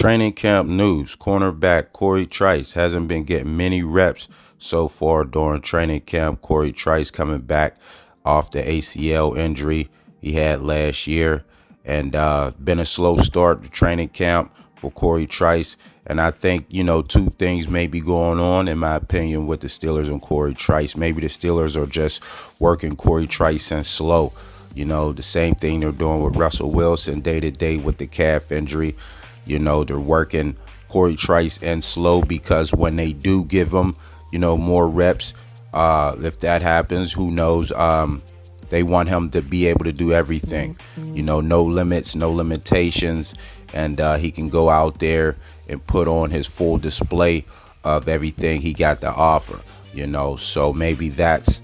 Training camp news. Cornerback Cory Trice hasn't been getting many reps so far during training camp. Cory Trice coming back off the ACL injury he had last year, and been a slow start to training camp for Cory Trice. And I think, two things may be going on, in my opinion, with the Steelers and Cory Trice. Maybe the Steelers are just working Cory Trice in slow. The same thing they're doing with Russell Wilson day to day with the calf injury. They're working Cory Trice in slow, because when they do give him, more reps, if that happens, who knows? They want him to be able to do everything, no limits, no limitations. And he can go out there and put on his full display of everything he got to offer, So maybe that's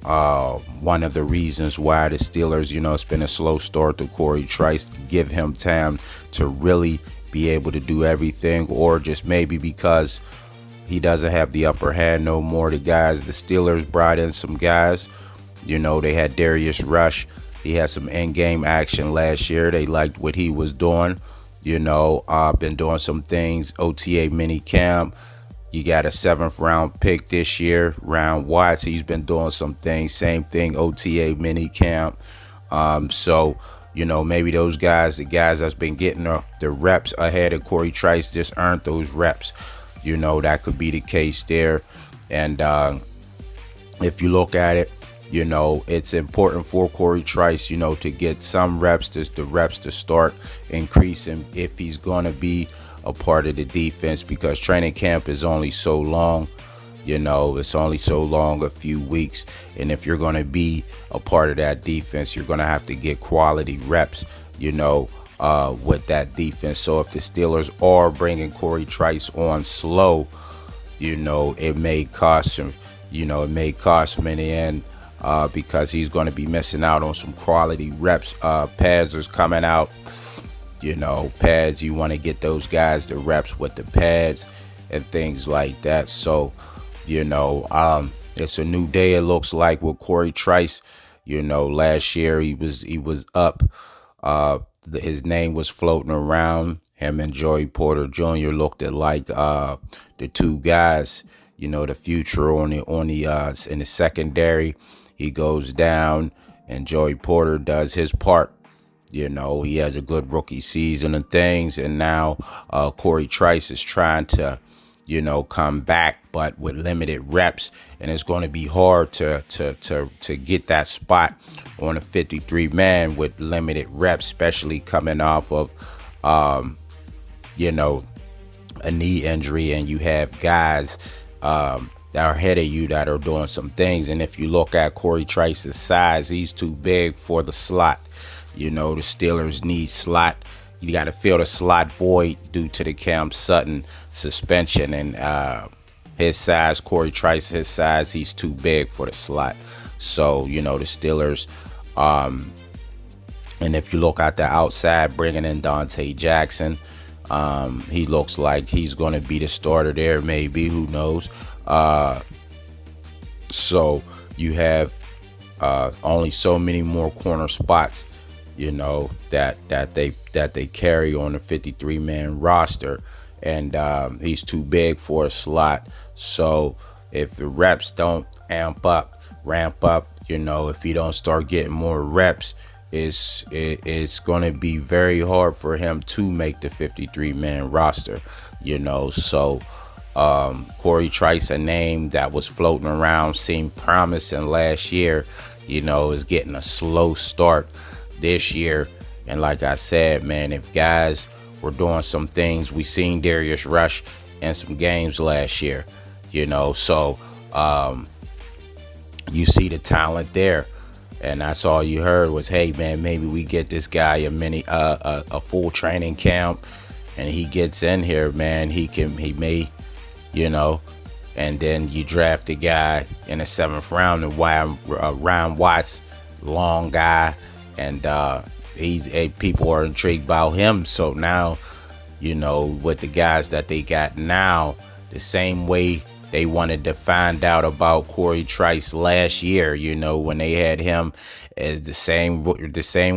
one of the reasons why the Steelers, it's been a slow start to Cory Trice, to give him time to really be able to do everything, or just maybe because he doesn't have the upper hand no more. The Steelers brought in some guys, they had Darius Rush. He had some in-game action last year. They liked what he was doing, been doing some things, OTA mini camp. You got a 7th round pick this year, Round Watts. He's been doing some things. Same thing, OTA mini camp. So, maybe those guys, the guys that's been getting the reps ahead of Cory Trice, just earned those reps. That could be the case there. And if you look at it, it's important for Cory Trice, to get some reps, the reps to start increasing if he's going to be a part of the defense, because training camp is only so long. It's only so long, a few weeks. And if you're going to be a part of that defense, you're going to have to get quality reps, with that defense. So if the Steelers are bringing Cory Trice on slow, it may cost him, in the end, because he's going to be missing out on some quality reps. Pads is coming out. Pads, you want to get those guys the reps with the pads and things like that. So, it's a new day, it looks like, with Cory Trice. Last year he was up. His name was floating around. Him and Joey Porter Jr. looked at like the two guys, the future on the in the secondary. He goes down and Joey Porter does his part. He has a good rookie season and things, and now Cory Trice is trying to, come back, but with limited reps, and it's going to be hard to get that spot on a 53-man with limited reps, especially coming off of, a knee injury, and you have guys that are ahead of you that are doing some things. And if you look at Cory Trice's size, he's too big for the slot. The Steelers need slot. You got to fill the slot void due to the Cam Sutton suspension, and his size, Cory Trice, his size, he's too big for the slot. So, the Steelers, and if you look at the outside, bringing in Dante Jackson, he looks like he's going to be the starter there, maybe, who knows. So you have only so many more corner spots, that they carry on the 53-man roster, and he's too big for a slot. So if the reps don't ramp up, if you don't start getting more reps, it's going to be very hard for him to make the 53-man roster. So Cory Trice, a name that was floating around, seemed promising last year, is getting a slow start this year. And like I said, man, if guys were doing some things, we seen Darius Rush in some games last year, so you see the talent there. And that's all you heard was, hey man, maybe we get this guy a full training camp, and he gets in here, man, he may, and then you draft a guy in the 7th round, and Round Watts, long guy, and people are intrigued about him. So now, with the guys that they got now, the same way They wanted to find out about Cory Trice last year, you know, when they had him, as the same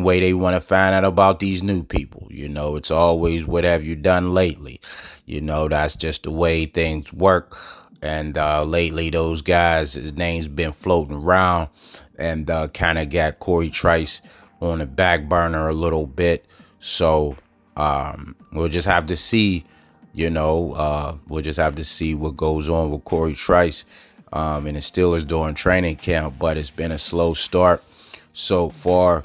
way they want to find out about these new people. You know, it's always, what have you done lately? You know, that's just the way things work. And lately, those guys, his name's been floating around, and kind of got Cory Trice on the back burner a little bit. So we'll just have to see, you know, we'll just have to see what goes on with Cory Trice and the Steelers during training camp. But it's been a slow start so far.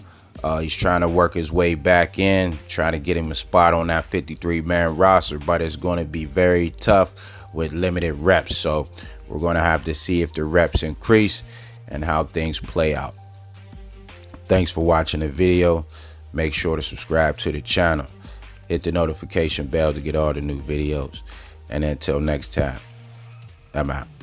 He's trying to work his way back in, trying to get him a spot on that 53-man roster, but it's going to be very tough with limited reps. So we're going to have to see if the reps increase and how things play out. Thanks for watching the video. Make sure to subscribe to the channel. Hit the notification bell to get all the new videos. And until next time, I'm out.